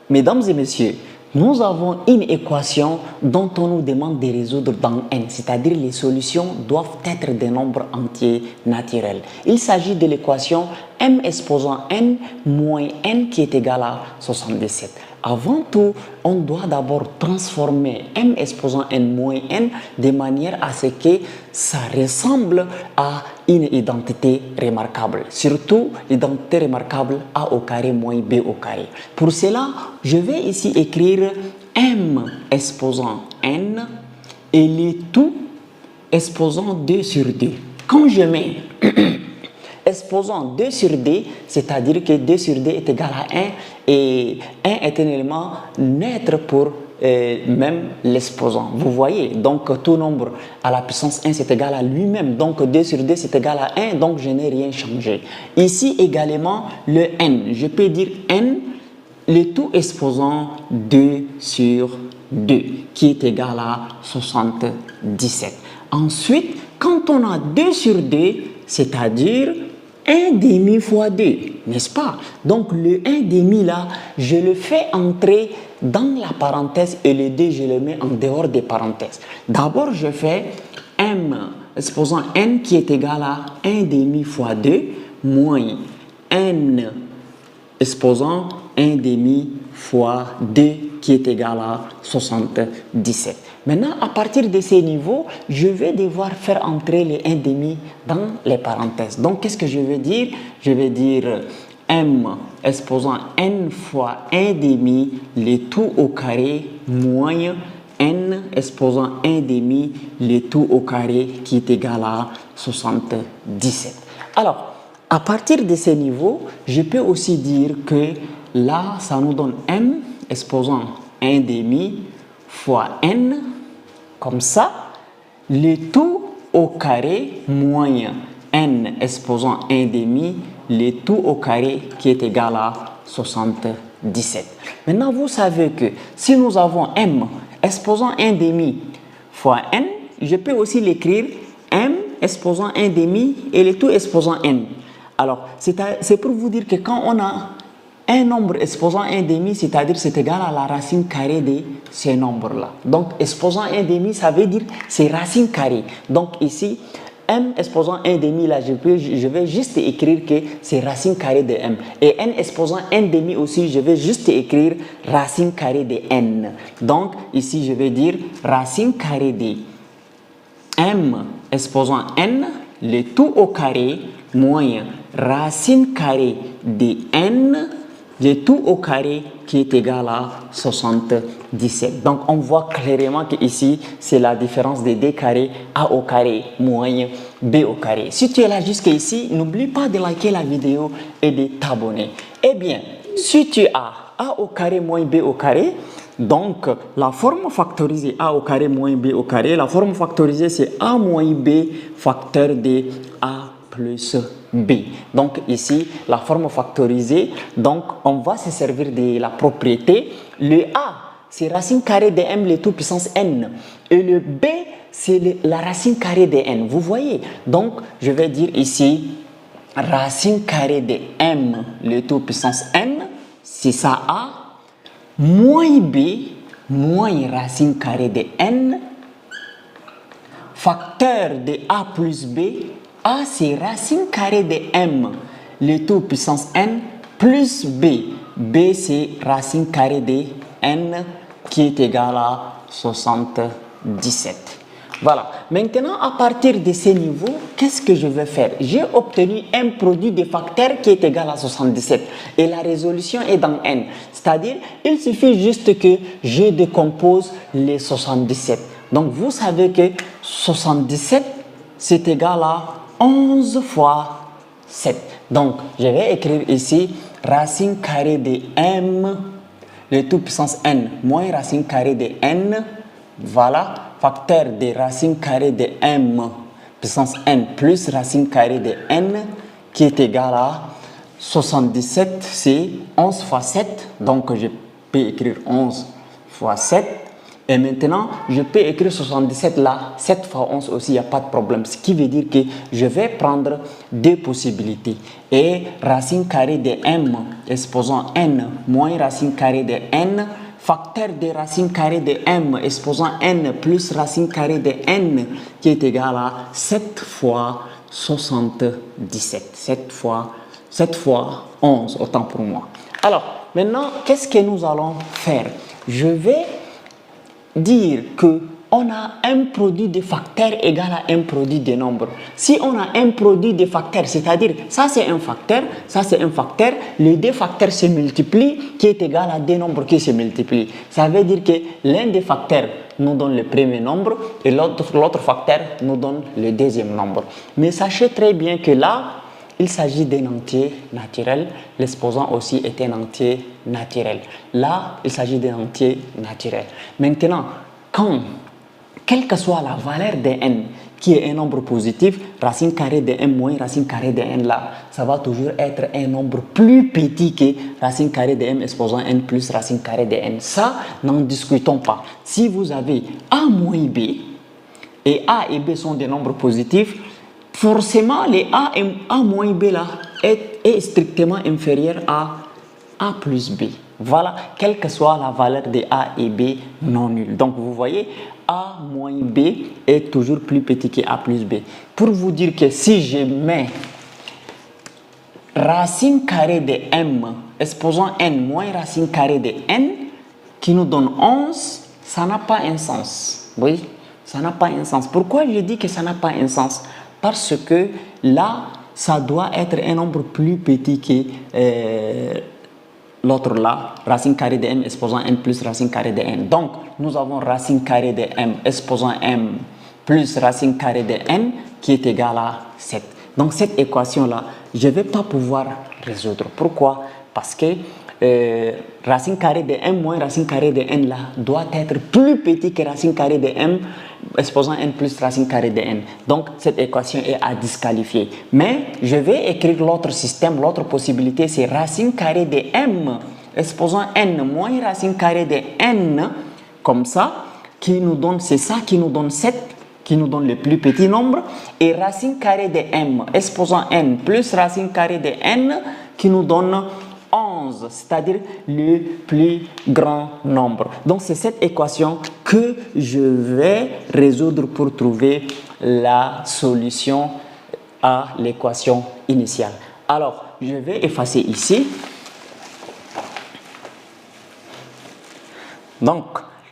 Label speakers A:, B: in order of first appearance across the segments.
A: Mesdames et messieurs, nous avons une équation dont on nous demande de résoudre dans n, c'est-à-dire les solutions doivent être des nombres entiers naturels. Il s'agit de l'équation m exposant n moins n qui est égal à 77. Avant tout, on doit d'abord transformer m exposant n moins n de manière à ce que ça ressemble à une identité remarquable, surtout l'identité remarquable a au carré moins b au carré. Pour cela, je vais ici écrire m exposant n et le tout exposant 2 sur 2. Quand je mets exposant 2 sur 2, c'est-à-dire que 2 sur 2 est égal à 1 et 1 est un élément neutre pour même l'exposant. Vous voyez, donc tout nombre à la puissance 1 c'est égal à lui-même, donc 2 sur 2 c'est égal à 1, donc je n'ai rien changé. Ici également le n, je peux dire n, le tout exposant 2 sur 2 qui est égal à 77. Ensuite, quand on a 2 sur 2, c'est-à-dire 1 demi fois 2, n'est-ce pas? Donc le 1 demi là, je le fais entrer dans la parenthèse et le 2 je le mets en dehors des parenthèses. D'abord je fais m exposant n qui est égal à 1 demi fois 2 moins n exposant 1 demi fois 2 qui est égal à 77. Maintenant, à partir de ces niveaux, je vais devoir faire entrer les 1 demi dans les parenthèses. Donc, qu'est-ce que je vais dire? Je vais dire m exposant n fois 1 demi, le tout au carré, moins n exposant 1 demi, le tout au carré qui est égal à 77. Alors, à partir de ces niveaux, je peux aussi dire que là, ça nous donne m exposant 1 demi fois n, comme ça, le tout au carré moins n exposant 1 demi, le tout au carré qui est égal à 77. Maintenant, vous savez que si nous avons m exposant 1 demi fois n, je peux aussi l'écrire m exposant 1 demi et le tout exposant n. Alors, c'est pour vous dire que quand on a un nombre exposant 1 demi, c'est-à-dire c'est égal à la racine carrée de ces nombres-là. Donc, exposant 1 demi, ça veut dire c'est racine carrée. Donc, ici, m exposant 1 demi, là, je vais juste écrire que c'est racine carrée de m. Et n exposant 1 demi aussi, je vais juste écrire racine carrée de n. Donc, ici, je vais dire racine carrée de m exposant n, le tout au carré, moins racine carrée de n, le tout au carré qui est égal à 77. Donc, on voit clairement que ici, c'est la différence de d carré, a au carré, moins b au carré. Si tu es là jusqu'ici, n'oublie pas de liker la vidéo et de t'abonner. Eh bien, si tu as a au carré moins b au carré, donc la forme factorisée a au carré moins b au carré, la forme factorisée c'est a moins b facteur de a plus b. Donc ici, la forme factorisée, donc on va se servir de la propriété. Le a, c'est racine carrée de m, le tout puissance n. Et le b, c'est la racine carrée de n. Vous voyez? Donc, je vais dire ici, racine carrée de m, le tout puissance n, c'est ça a, moins b, moins racine carrée de n, facteur de a plus b. A, c'est racine carrée de m, le tout puissance n, plus b. B, c'est racine carrée de n qui est égal à 77. Voilà. Maintenant, à partir de ces niveaux, qu'est-ce que je vais faire? J'ai obtenu un produit de facteurs qui est égal à 77. Et la résolution est dans n. C'est-à-dire, il suffit juste que je décompose les 77. Donc, vous savez que 77, c'est égal à 11 fois 7. Donc, je vais écrire ici racine carrée de m, le tout puissance n, moins racine carrée de n, voilà, facteur de racine carrée de m puissance n plus racine carrée de n qui est égal à 77, c'est 11 fois 7, donc je peux écrire 11 fois 7, Et maintenant, je peux écrire 77 là, 7 fois 11 aussi, il n'y a pas de problème. Ce qui veut dire que je vais prendre deux possibilités. Et racine carrée de m, exposant n, moins racine carrée de n, facteur de racine carrée de m, exposant n, plus racine carrée de n, qui est égal à 7 fois 77. 7 fois 11, autant pour moi. Alors, maintenant, qu'est-ce que nous allons faire? Je vais dire que on a un produit de facteurs égal à un produit de nombres. Si on a un produit de facteurs, c'est-à-dire ça c'est un facteur, ça c'est un facteur, les deux facteurs se multiplient qui est égal à deux nombres qui se multiplient. Ça veut dire que l'un des facteurs nous donne le premier nombre et l'autre facteur nous donne le deuxième nombre. Mais sachez très bien que là, il s'agit d'un entier naturel. L'exposant aussi est un entier naturel. Là, il s'agit d'un entier naturel. Maintenant, quelle que soit la valeur de n, qui est un nombre positif, racine carrée de n moins racine carrée de n là, ça va toujours être un nombre plus petit que racine carrée de m exposant n plus racine carrée de n. Ça, n'en discutons pas. Si vous avez a moins b, et a et b sont des nombres positifs, forcément, les A moins B là est strictement inférieur à A plus B. Voilà, quelle que soit la valeur de A et B non nulle. Donc, vous voyez, A moins B est toujours plus petit que A plus B. Pour vous dire que si je mets racine carrée de M, exposant N moins racine carrée de N, qui nous donne 11, ça n'a pas un sens. Oui, ça n'a pas un sens. Pourquoi je dis que ça n'a pas un sens? Parce que là, ça doit être un nombre plus petit que l'autre là, racine carrée de m exposant n plus racine carrée de n. Donc, nous avons racine carrée de m exposant m plus racine carrée de n qui est égal à 7. Donc, cette équation-là, je ne vais pas pouvoir résoudre. Pourquoi? Parce que racine carrée de m moins racine carrée de n là doit être plus petit que racine carrée de m exposant n plus racine carrée de n. Donc, cette équation est à disqualifier. Mais je vais écrire l'autre système, l'autre possibilité, c'est racine carrée de m exposant n moins racine carrée de n, comme ça, qui nous donne, c'est ça qui nous donne 7, qui nous donne le plus petit nombre, et racine carrée de m exposant n plus racine carrée de n, qui nous donne 11, c'est-à-dire le plus grand nombre. Donc, c'est cette équation que je vais résoudre pour trouver la solution à l'équation initiale. Alors, je vais effacer ici. Donc,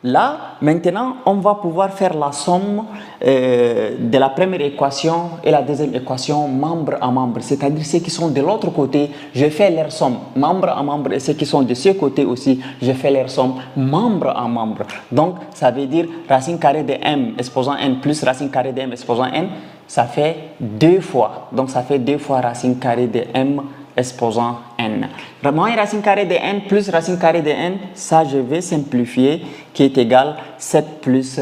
A: là, maintenant, on va pouvoir faire la somme de la première équation et la deuxième équation membre à membre. C'est-à-dire ceux qui sont de l'autre côté, je fais leur somme membre à membre, et ceux qui sont de ce côté aussi, je fais leur somme membre à membre. Donc, ça veut dire racine carrée de m exposant n plus racine carrée de m exposant n, ça fait 2 fois. Donc, ça fait 2 fois racine carrée de m exposant n. Moins racine carrée de n plus racine carrée de n, ça je vais simplifier, qui est égal 7 plus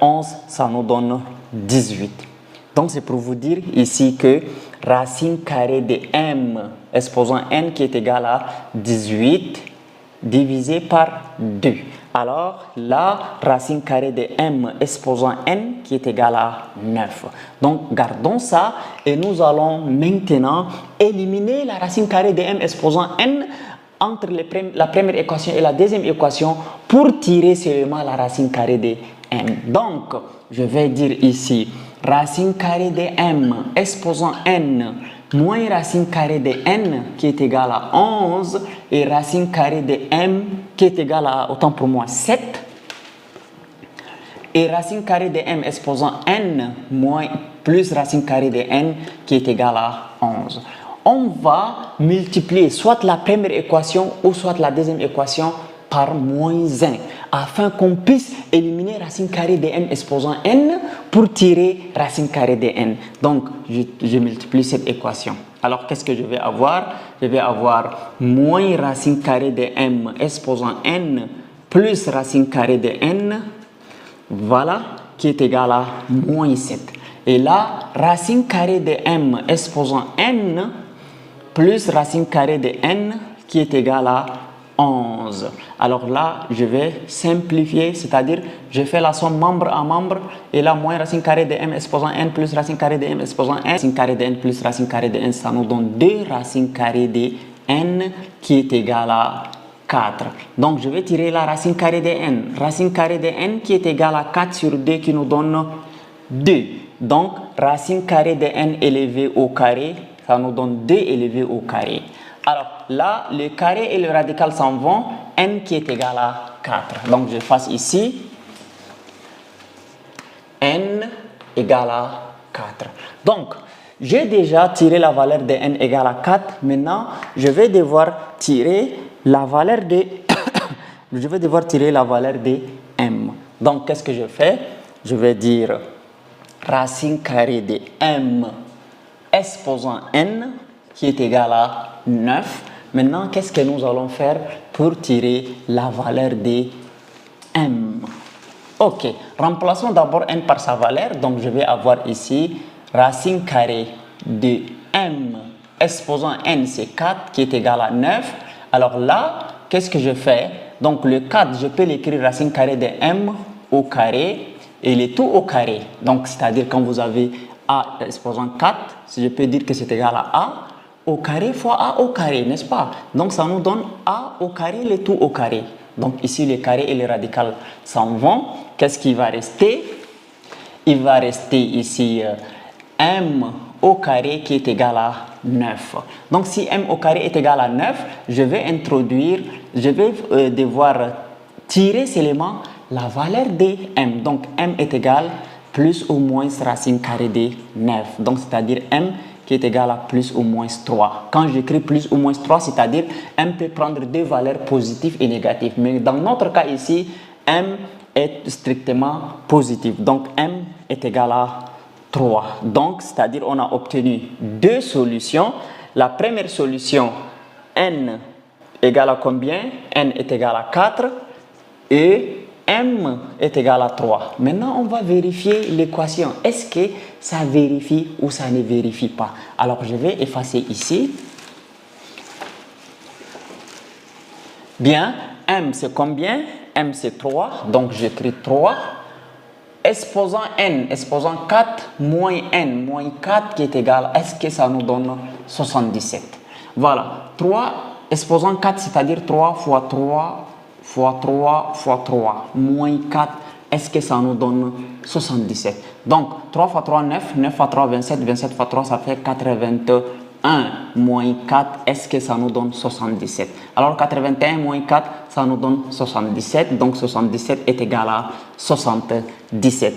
A: 11, ça nous donne 18. Donc c'est pour vous dire ici que racine carrée de m exposant n qui est égal à 18 divisé par 2. Alors, la racine carrée de m exposant n qui est égale à 9. Donc, gardons ça et nous allons maintenant éliminer la racine carrée de m exposant n entre la première équation et la deuxième équation pour tirer seulement la racine carrée de m. Donc, je vais dire ici racine carrée de m exposant n moins racine carrée de n qui est égale à 11 et racine carrée de m qui est égale à, autant pour moi, 7 et racine carrée de m exposant n moins plus racine carrée de n qui est égale à 11. On va multiplier soit la première équation ou soit la deuxième équation par moins 1 afin qu'on puisse éliminer racine carrée de m exposant n pour tirer racine carrée de n. Donc, je multiplie cette équation. Alors, qu'est-ce que je vais avoir? Je vais avoir moins racine carrée de m exposant n plus racine carrée de n, voilà, qui est égal à moins 7. Et là, racine carrée de m exposant n plus racine carrée de n qui est égal à 11. Alors là, je vais simplifier, c'est-à-dire je fais la somme membre à membre et là, moins racine carrée de m exposant n plus racine carrée de m exposant n. Racine carrée de n plus racine carrée de n, ça nous donne 2 racines carrées de n qui est égal à 4. Donc, je vais tirer la racine carrée de n. Racine carrée de n qui est égale à 4 sur 2 qui nous donne 2. Donc, racine carrée de n élevé au carré, ça nous donne 2 élevé au carré. Alors là, le carré et le radical s'en vont, n qui est égal à 4. Donc, je fasse ici n égale à 4. Donc, j'ai déjà tiré la valeur de n égale à 4. Maintenant, je vais devoir tirer la valeur de je vais devoir tirer la valeur de m. Donc, qu'est-ce que je fais? Je vais dire racine carrée de m exposant n qui est égal à 9. Maintenant, qu'est-ce que nous allons faire pour tirer la valeur de m? Ok, remplaçons d'abord n par sa valeur. Donc, je vais avoir ici racine carrée de m exposant n, c'est 4 qui est égal à 9. Alors là, qu'est-ce que je fais? Donc, le 4, je peux l'écrire racine carrée de m au carré et le tout au carré. Donc, c'est-à-dire quand vous avez a exposant 4, je peux dire que c'est égal à a au carré fois a au carré, n'est-ce pas? Donc, ça nous donne a au carré, le tout au carré. Donc, ici, les carrés et les radicales s'en vont. Qu'est-ce qui va rester? Il va rester ici m au carré qui est égal à 9. Donc, si m au carré est égal à 9, je vais devoir tirer seulement la valeur de m. Donc, m est égal plus ou moins racine carrée de 9. Donc, c'est-à-dire m qui est égal à plus ou moins 3. Quand j'écris plus ou moins 3, c'est-à-dire m peut prendre deux valeurs positives et négatives. Mais dans notre cas ici, m est strictement positif. Donc, m est égal à 3. Donc, c'est-à-dire on a obtenu deux solutions. La première solution, n égale à combien? N est égal à 4 et m est égal à 3. Maintenant, on va vérifier l'équation. Est-ce que ça vérifie ou ça ne vérifie pas? Alors, je vais effacer ici. Bien, m c'est combien? M c'est 3, donc j'écris 3. Exposant n, exposant 4 moins n, moins 4 qui est égal, est-ce que ça nous donne 77? Voilà, 3 exposant 4, c'est-à-dire 3 fois 3 fois 3 fois 3, moins 4, est-ce que ça nous donne 77? Donc, 3 fois 3, 9, 9 fois 3, 27, 27 fois 3, ça fait 81, moins 4, est-ce que ça nous donne 77? Alors, 81 moins 4, ça nous donne 77, donc 77 est égal à 77.